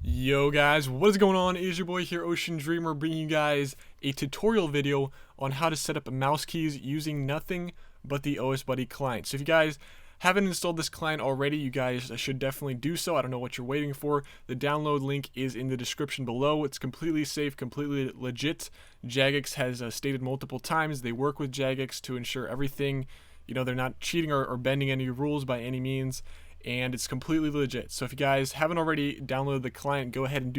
Yo guys, what is going on? It is your boy here, Ocean Dreamer, bringing you guys a tutorial video on how to set up mouse keys using nothing but the OSBuddy client. So if you guys haven't installed this client already, you guys should definitely do so. I don't know what you're waiting for. The download link is in the description below. It's completely safe, completely legit. Jagex has stated multiple times they work with Jagex to ensure everything, they're not cheating or bending any rules by any means. And it's completely legit. So if you guys haven't already downloaded the client, go ahead and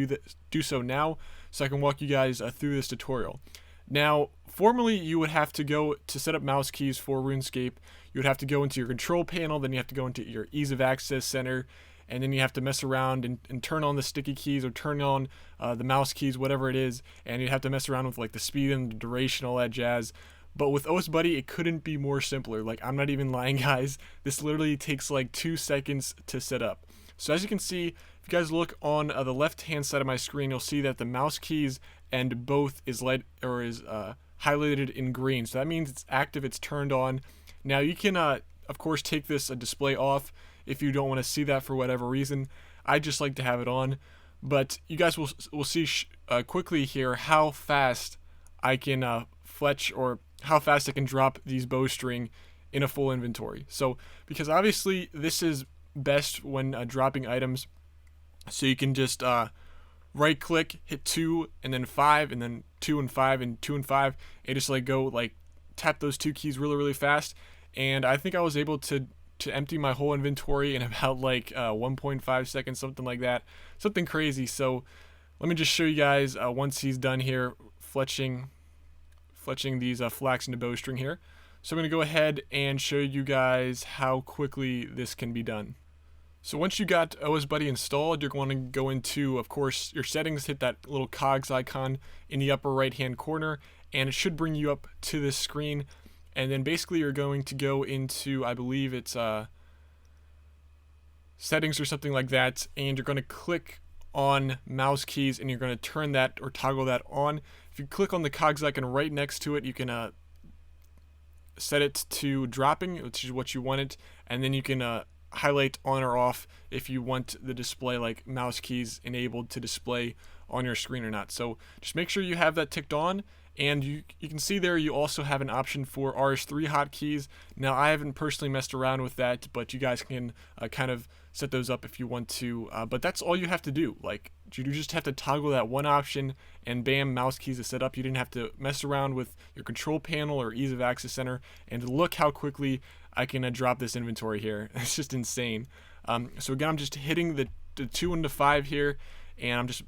do so now, so I can walk you guys through this tutorial. Now, formerly you would have to go to set up mouse keys for RuneScape. You would have to go into your control panel, then you have to go into your ease of access center, and then you have to mess around and turn on the sticky keys or turn on the mouse keys, whatever it is, and you'd have to mess around with like the speed and the duration, all that jazz. But with OSBuddy, it couldn't be more simpler. Like, I'm not even lying, guys. This literally takes like 2 seconds to set up. So as you can see, if you guys look on the left-hand side of my screen, you'll see that the mouse keys and both is highlighted in green. So that means it's active, it's turned on. Now you can, of course, take this display off if you don't want to see that for whatever reason. I just like to have it on. But you guys will see quickly here how fast I can fletch, or how fast I can drop these bowstring in a full inventory. So, because obviously this is best when dropping items, so you can just right click, hit 2 and then 5 and then 2 and 5 and 2 and 5, and just tap those 2 keys really fast. And I think I was able to empty my whole inventory in about 1.5 seconds, something like that, something crazy. So let me just show you guys once he's done here fletching these flax into bowstring here. So I'm going to go ahead and show you guys how quickly this can be done. So once you got OSBuddy installed, you're going to go into, of course, your settings, hit that little cogs icon in the upper right hand corner, and it should bring you up to this screen. And then basically you're going to go into, I believe it's settings or something like that, and you're going to click on mouse keys, and you're going to turn that or toggle that on. If you click on the cogs icon right next to it, you can set it to dropping, which is what you want it, and then you can highlight on or off if you want the display, like mouse keys enabled to display on your screen or not. So just make sure you have that ticked on. And you can see there you also have an option for RS3 hotkeys. Now, I haven't personally messed around with that, but you guys can kind of set those up if you want to. But that's all you have to do. Like, you just have to toggle that one option, and bam, mouse keys is set up. You didn't have to mess around with your control panel or ease of access center. And look how quickly I can drop this inventory here. It's just insane. So again, I'm just hitting the 2 and the 5 here, and I'm just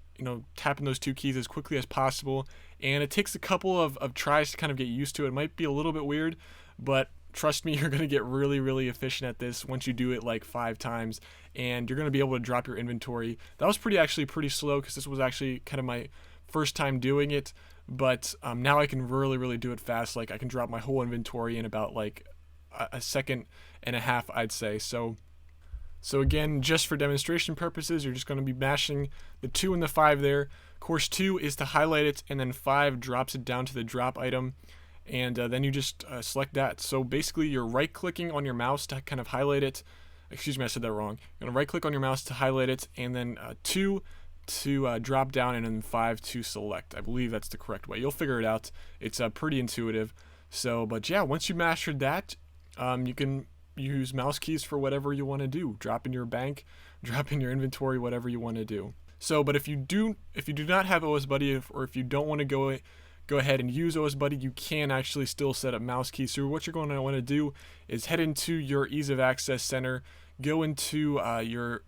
tapping those 2 keys as quickly as possible. And it takes a couple of tries to kind of get used to it. It might be a little bit weird, but trust me, you're going to get really efficient at this once you do it like 5 times, and you're going to be able to drop your inventory. That was actually pretty slow, because this was actually kind of my first time doing it, but now I can really do it fast. Like, I can drop my whole inventory in about like a second and a half, I'd say. So again, just for demonstration purposes, you're just going to be mashing the 2 and the 5 there. Of course, 2 is to highlight it, and then 5 drops it down to the drop item, and then you just select that. So basically, you're right-clicking on your mouse to kind of highlight it. Excuse me, I said that wrong. You're going to right-click on your mouse to highlight it, and then 2 to drop down, and then 5 to select. I believe that's the correct way. You'll figure it out. It's pretty intuitive. So, but yeah, once you mastered that, you can use mouse keys for whatever you want to do. Drop in your bank, drop in your inventory, whatever you want to do. So, but if you do not have OSBuddy, or if you don't want to go ahead and use OSBuddy, you can actually still set up mouse keys. So what you're going to want to do is head into your ease of access center, go into your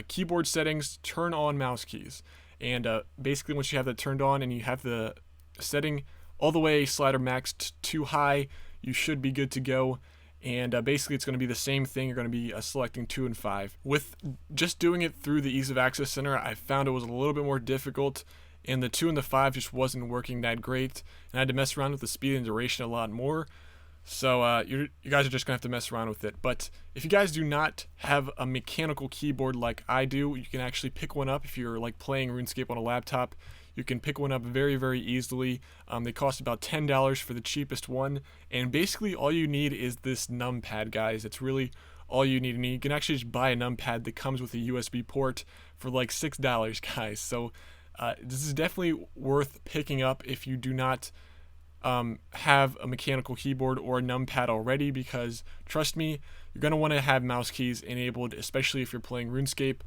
keyboard settings, turn on mouse keys, and basically once you have that turned on and you have the setting all the way slider maxed to high, you should be good to go. And basically it's going to be the same thing. You're going to be selecting 2 and 5. With just doing it through the ease of access center, I found it was a little bit more difficult, and the 2 and the 5 just wasn't working that great, and I had to mess around with the speed and duration a lot more. So you guys are just going to have to mess around with it. But if you guys do not have a mechanical keyboard like I do, you can actually pick one up. If you're like playing RuneScape on a laptop, you can pick one up very easily. They cost about $10 for the cheapest one, and basically all you need is this numpad, guys. It's really all you need. And you can actually just buy a numpad that comes with a USB port for like $6, guys. So this is definitely worth picking up if you do not have a mechanical keyboard or a numpad already, because trust me, you're going to want to have mouse keys enabled, especially if you're playing RuneScape.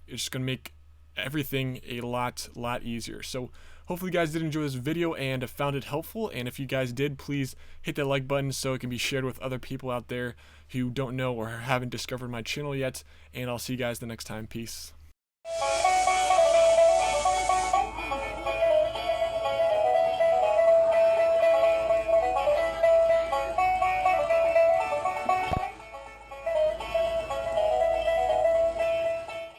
It's just going to make everything a lot easier. So hopefully you guys did enjoy this video and found it helpful, and if you guys did, please hit that like button so it can be shared with other people out there who don't know or haven't discovered my channel yet, and I'll see you guys the next time. Peace.